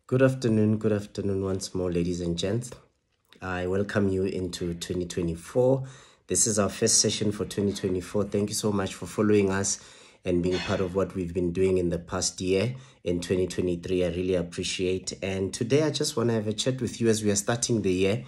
Good afternoon once more, ladies and gents. I welcome you into 2024. This is our first session for 2024. Thank you so much for following us and being part of what we've been doing in the past year in 2023. I really appreciate. And today I just want to have a chat with you as we are starting the year.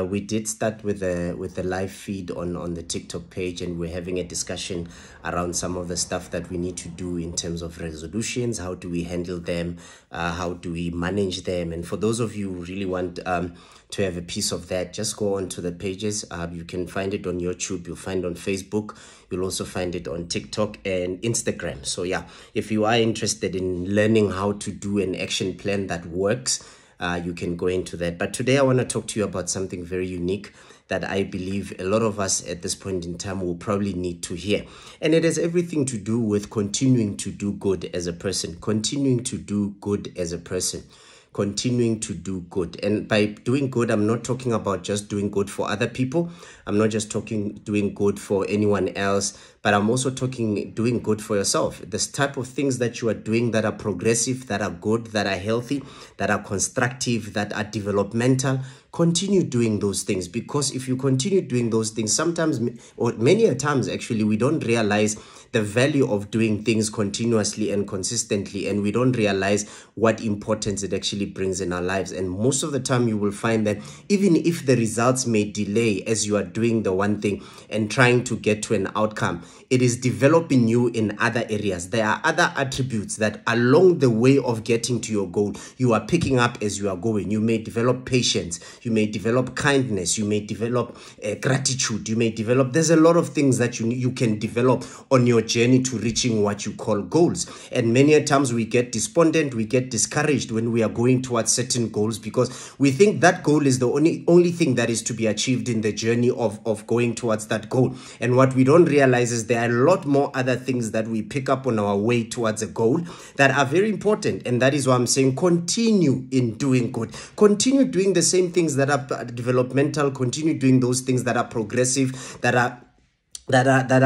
We did start with a live feed on the TikTok page, and we're having a discussion around some of the stuff that we need to do in terms of resolutions. How do we handle them? How do we manage them? And for those of you who really want to have a piece of that, just go onto the pages. You can find it on YouTube, you'll find it on Facebook, you'll also find it on TikTok and Instagram. So yeah, if you are interested in learning how to do an action plan that works, you can go into that. But today I want to talk to you about something very unique that I believe a lot of us at this point in time will probably need to hear. And it has everything to do with continuing to do good as a person, continuing to do good as a person. Continuing to do good. And by doing good, I'm not talking about just doing good for other people. I'm not just talking doing good for anyone else, but I'm also talking doing good for yourself. This type of things that you are doing that are progressive, that are good, that are healthy, that are constructive, that are developmental. Continue doing those things, because if you continue doing those things, sometimes, or many a times actually, we don't realize the value of doing things continuously and consistently, and we don't realize what importance it actually brings in our lives. And most of the time you will find that even if the results may delay as you are doing the one thing and trying to get to an outcome, it is developing you in other areas. There are other attributes that along the way of getting to your goal, you are picking up as you are going. You may develop patience, you may develop kindness, you may develop gratitude, you may develop, there's a lot of things that you can develop on your journey to reaching what you call goals. And many a times we get despondent, we get discouraged when we are going towards certain goals, because we think that goal is the only thing that is to be achieved in the journey of going towards that goal. And what we don't realize is there are a lot more other things that we pick up on our way towards a goal that are very important. And that is why I'm saying continue in doing good. Continue doing the same things that are developmental. Continue doing those things that are progressive, that are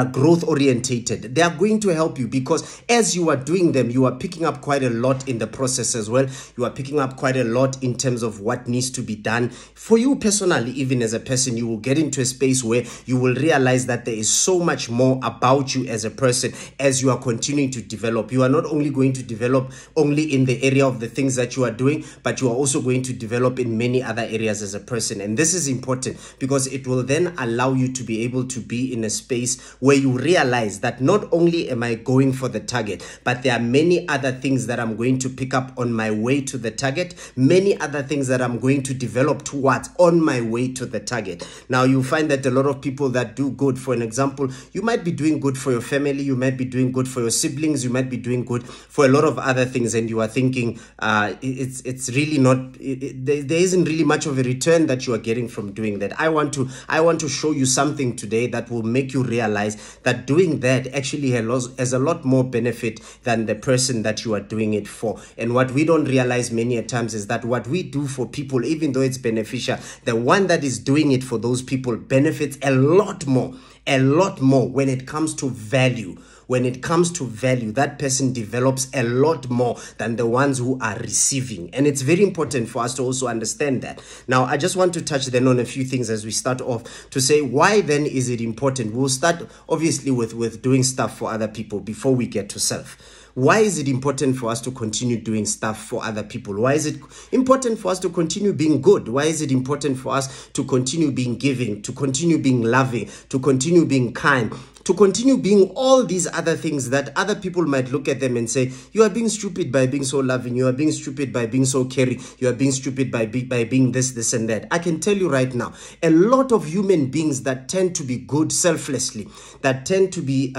growth orientated. They are going to help you, because as you are doing them, you are picking up quite a lot in the process as well. You are picking up quite a lot in terms of what needs to be done for you personally. Even as a person, you will get into a space where you will realize that there is so much more about you as a person as you are continuing to develop. You are not only going to develop only in the area of the things that you are doing, but you are also going to develop in many other areas as a person. And this is important, because it will then allow you to be able to be in a space where you realize that not only am I going for the target, but there are many other things that I'm going to pick up on my way to the target, many other things that I'm going to develop towards on my way to the target. Now, you find that a lot of people that do good, for an example, you might be doing good for your family, you might be doing good for your siblings, you might be doing good for a lot of other things, and you are thinking it's really not, there isn't really much of a return that you are getting from doing that. I want to show you something today that will make you realize that doing that actually has a lot more benefit than the person that you are doing it for. And what we don't realize many a times is that what we do for people, even though it's beneficial, the one that is doing it for those people benefits a lot more when it comes to value. When it comes to value, that person develops a lot more than the ones who are receiving. And it's very important for us to also understand that. Now, I just want to touch then on a few things as we start off to say, why then is it important? We'll start obviously with doing stuff for other people before we get to self. Why is it important for us to continue doing stuff for other people? Why is it important for us to continue being good? Why is it important for us to continue being giving, to continue being loving, to continue being kind, to continue being all these other things that other people might look at them and say, you are being stupid by being so loving, you are being stupid by being so caring, you are being stupid by being this and that. I can tell you right now, a lot of human beings that tend to be good selflessly, that tend to be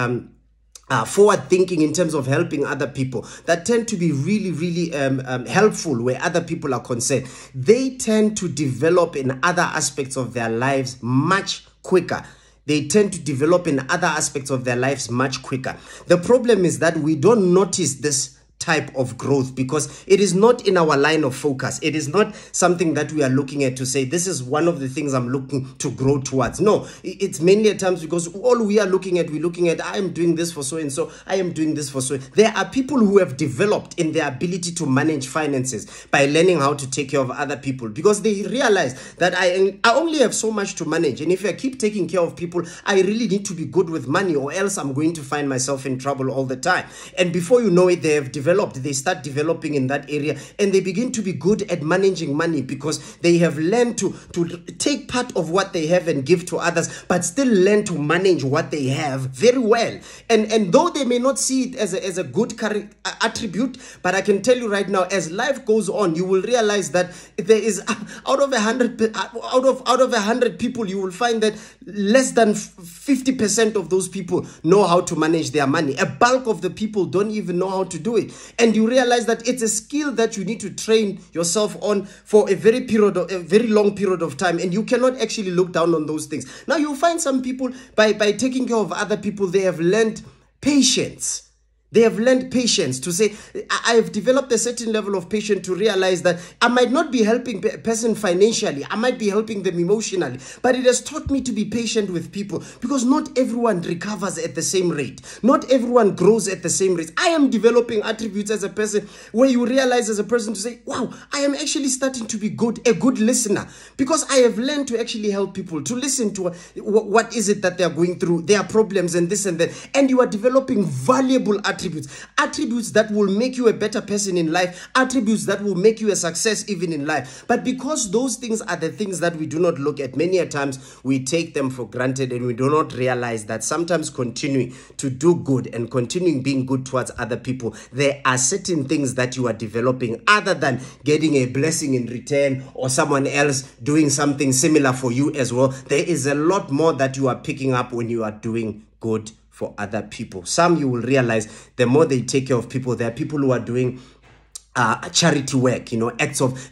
forward thinking in terms of helping other people, that tend to be really helpful where other people are concerned, they tend to develop in other aspects of their lives much quicker. They tend to develop in other aspects of their lives much quicker. The problem is that we don't notice this type of growth, because it is not in our line of focus. It is not something that we are looking at to say, this is one of the things I'm looking to grow towards. No, it's mainly at times because all we are looking at, I am doing this for so and so, I am doing this for so. There are people who have developed in their ability to manage finances by learning how to take care of other people, because they realize that I only have so much to manage, and if I keep taking care of people, I really need to be good with money, or else I'm going to find myself in trouble all the time. And before you know it, they start developing in that area, and they begin to be good at managing money, because they have learned to take part of what they have and give to others, but still learn to manage what they have very well. And though they may not see it as a good attribute, but I can tell you right now, as life goes on, you will realize that there is out of 100 people, you will find that less than 50% of those people know how to manage their money. A bulk of the people don't even know how to do it. And you realize that it's a skill that you need to train yourself on for a very long period of time, and you cannot actually look down on those things. Now you'll find some people, by taking care of other people, they have learned patience. They have learned patience to say, I have developed a certain level of patience to realize that I might not be helping a person financially, I might be helping them emotionally, but it has taught me to be patient with people, because not everyone recovers at the same rate. Not everyone grows at the same rate. I am developing attributes as a person where you realize as a person to say, wow, I am actually starting to be a good listener, because I have learned to actually help people, to listen to what is it that they are going through, their problems and this and that. And you are developing valuable attributes that will make you a better person in life, attributes that will make you a success even in life. But because those things are the things that we do not look at, many a times we take them for granted, and we do not realize that sometimes continuing to do good and continuing being good towards other people, there are certain things that you are developing other than getting a blessing in return or someone else doing something similar for you as well. There is a lot more that you are picking up when you are doing good for other people. Some, you will realize, the more they take care of people, there are people who are doing charity work,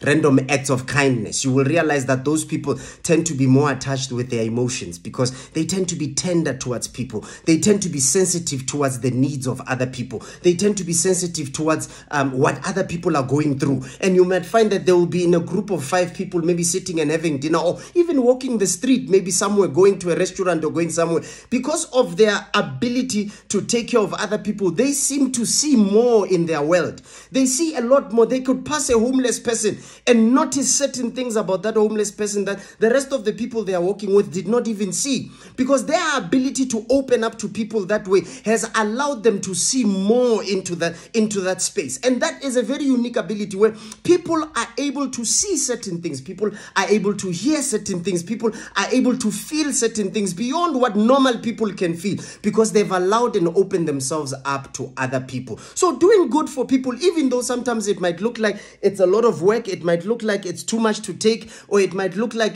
random acts of kindness. You will realize that those people tend to be more attached with their emotions, because they tend to be tender towards people. They tend to be sensitive towards the needs of other people. They tend to be sensitive towards what other people are going through. And you might find that they will be in a group of 5 people, maybe sitting and having dinner, or even walking the street, maybe somewhere, going to a restaurant or going somewhere. Because of their ability to take care of other people, they seem to see more in their world. They see a lot more. They could pass a homeless person and notice certain things about that homeless person that the rest of the people they are working with did not even see, because their ability to open up to people that way has allowed them to see more into that space. And that is a very unique ability, where people are able to see certain things, people are able to hear certain things, people are able to feel certain things beyond what normal people can feel, because they've allowed and opened themselves up to other people. So doing good for people, even though sometimes it might look like it's a lot of work, it might look like it's too much to take, or it might look like,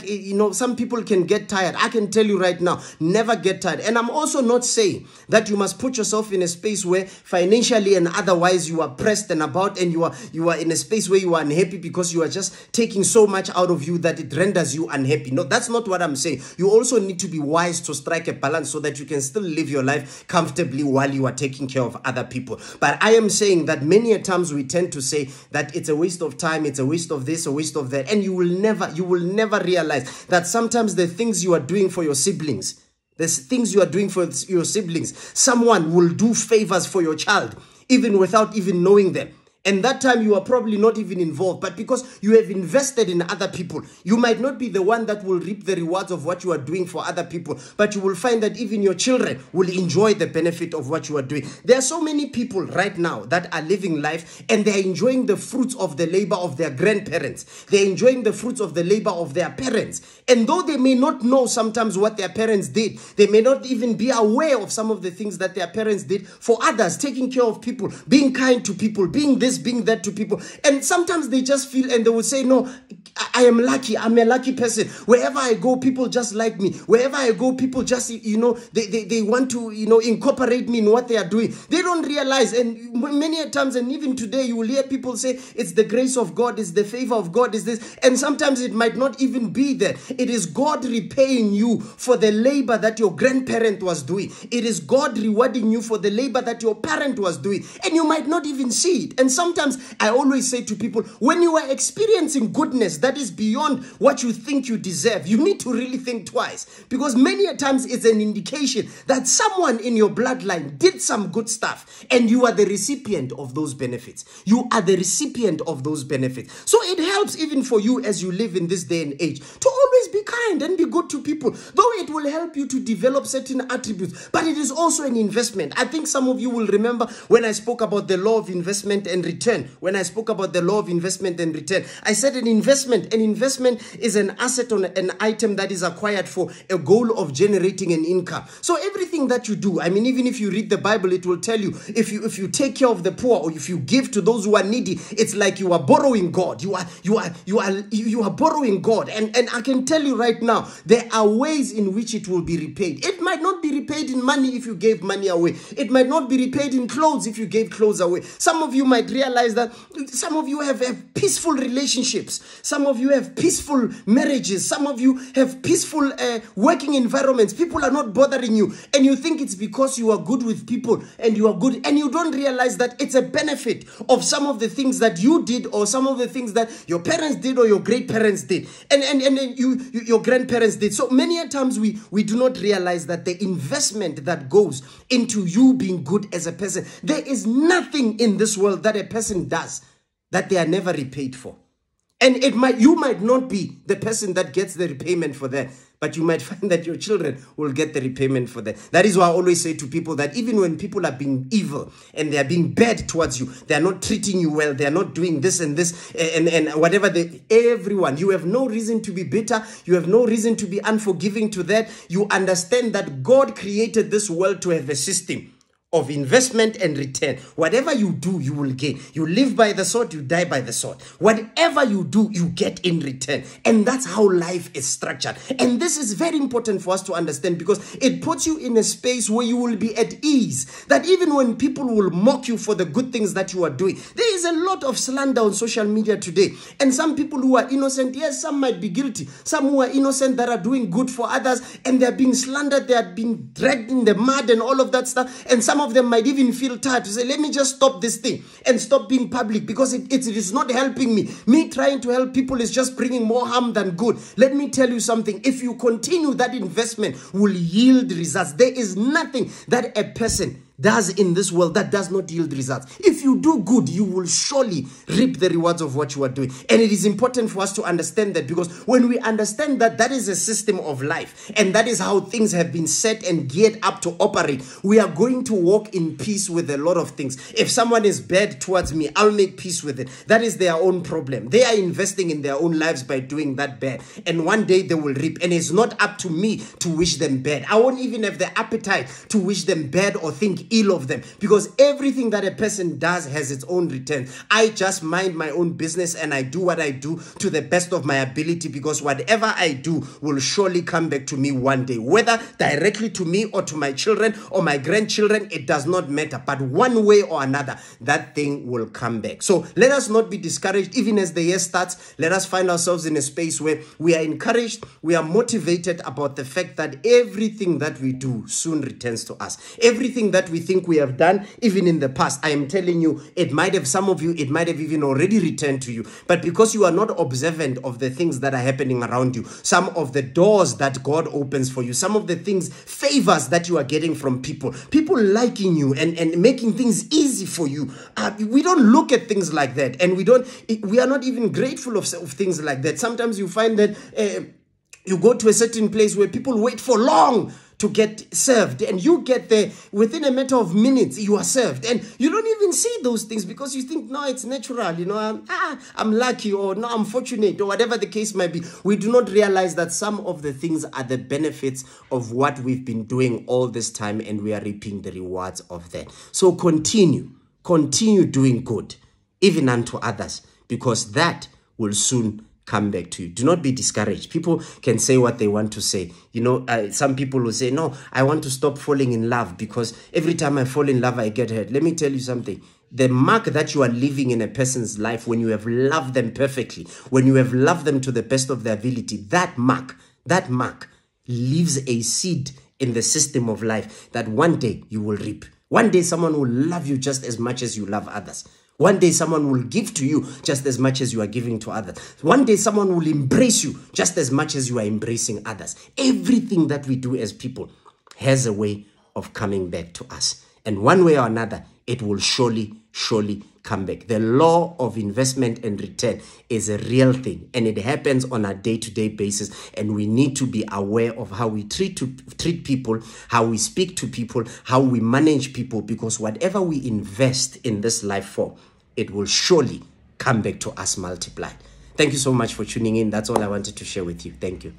some people can get tired. I can tell you right now, never get tired. And I'm also not saying that you must put yourself in a space where financially and otherwise you are pressed and about, and you are in a space where you are unhappy because you are just taking so much out of you that it renders you unhappy. No, that's not what I'm saying. You also need to be wise to strike a balance so that you can still live your life comfortably while you are taking care of other people. But I am saying that many a times we tend to say that it's a waste of time, it's a waste of this, a waste of that, and you will never realize that sometimes the things you are doing for your siblings, someone will do favors for your child even without even knowing them. And that time you are probably not even involved, but because you have invested in other people, you might not be the one that will reap the rewards of what you are doing for other people, but you will find that even your children will enjoy the benefit of what you are doing. There are so many people right now that are living life, and they are enjoying the fruits of the labor of their grandparents. They are enjoying the fruits of the labor of their parents. And though they may not know sometimes what their parents did, they may not even be aware of some of the things that their parents did for others, taking care of people, being kind to people, being this, always being that to people. And sometimes they just feel, and they will say, no, I am lucky. I'm a lucky person. Wherever I go, people just like me. Wherever I go, people just, they want to, incorporate me in what they are doing. They don't realize, and many times, and even today, you will hear people say, it's the grace of God, it's the favor of God, is this. And sometimes it might not even be that. It is God repaying you for the labor that your grandparent was doing. It is God rewarding you for the labor that your parent was doing. And you might not even see it. And sometimes I always say to people, when you are experiencing goodness that is beyond what you think you deserve, you need to really think twice. Because many a times it's an indication that someone in your bloodline did some good stuff and you are the recipient of those benefits. You are the recipient of those benefits. So it helps even for you as you live in this day and age to always be kind and be good to people, though it will help you to develop certain attributes, but it is also an investment. I think some of you will remember when I spoke about the law of investment and return. When I spoke about the law of investment and return, I said an investment is an asset on an item that is acquired for a goal of generating an income. So everything that you do, I mean, even if you read the Bible, it will tell you, if you take care of the poor or if you give to those who are needy, it's like you are borrowing God. You are borrowing God. And I can tell you right now, there are ways in which it will be repaid. It might not be repaid in money if you gave money away. It might not be repaid in clothes if you gave clothes away. Some of you might realize that some of you have peaceful relationships. Some of you have peaceful marriages. Some of you have peaceful working environments. People are not bothering you. And you think it's because you are good with people and you are good. And you don't realize that it's a benefit of some of the things that you did or some of the things that your parents did or your great parents did. And your grandparents did. So many a times we do not realize that the investment that goes into you being good as a person, there is nothing in this world that a person does that they are never repaid for. And you might not be the person that gets the repayment for that, but you might find that your children will get the repayment for that. That is why I always say to people that even when people are being evil and they are being bad towards you, they are not treating you well, they are not doing this and this and whatever, everyone, you have no reason to be bitter, you have no reason to be unforgiving to that. You understand that God created this world to have a system of investment and return. Whatever you do, you will gain. You live by the sword, you die by the sword. Whatever you do, you get in return. And that's how life is structured. And this is very important for us to understand because it puts you in a space where you will be at ease. That even when people will mock you for the good things that you are doing, there is a lot of slander on social media today. And some people who are innocent, yes, some might be guilty. Some who are innocent that are doing good for others and they're being slandered, they are being dragged in the mud and all of that stuff. And some of them might even feel tired to say, let me just stop this thing and stop being public because it is not helping me. Me trying to help people is just bringing more harm than good. Let me tell you something. If you continue, that investment will yield results. There is nothing that a person does in this world that does not yield results. If you do good, you will surely reap the rewards of what you are doing. And it is important for us to understand that because when we understand that that is a system of life and that is how things have been set and geared up to operate, we are going to walk in peace with a lot of things. If someone is bad towards me, I'll make peace with it. That is their own problem. They are investing in their own lives by doing that bad. And one day they will reap. And it's not up to me to wish them bad. I won't even have the appetite to wish them bad or think ill of them because everything that a person does has its own return. I just mind my own business and I do what I do to the best of my ability because whatever I do will surely come back to me one day, whether directly to me or to my children or my grandchildren, it does not matter. But one way or another, that thing will come back. So let us not be discouraged. Even as the year starts, let us find ourselves in a space where we are encouraged, we are motivated about the fact that everything that we do soon returns to us. Everything that we think we have done, even in the past, I am telling you, it might have, some of you, it might have even already returned to you. But because you are not observant of the things that are happening around you, some of the doors that God opens for you, some of the things, favors that you are getting from people liking you and making things easy for you. We don't look at things like that. And we are not even grateful of things like that. Sometimes you find that you go to a certain place where people wait for long to get served and you get there within a matter of minutes, you are served and you don't even see those things because you think, no, it's natural, you know, I'm lucky or no, I'm fortunate or whatever the case might be. We do not realize that some of the things are the benefits of what we've been doing all this time and we are reaping the rewards of that. So continue doing good even unto others, because that will soon come back to you. Do not be discouraged. People can say what they want to say. You know, some people will say, no, I want to stop falling in love because every time I fall in love, I get hurt. Let me tell you something. The mark that you are leaving in a person's life when you have loved them perfectly, when you have loved them to the best of their ability, that mark leaves a seed in the system of life that one day you will reap. One day someone will love you just as much as you love others. One day someone will give to you just as much as you are giving to others. One day someone will embrace you just as much as you are embracing others. Everything that we do as people has a way of coming back to us. And one way or another, it will surely come back. The law of investment and return is a real thing, and it happens on a day-to-day basis, and we need to be aware of how we treat people, how we speak to people, how we manage people, because whatever we invest in this life for, it will surely come back to us multiplied. Thank you so much for tuning in. That's all I wanted to share with you. Thank you.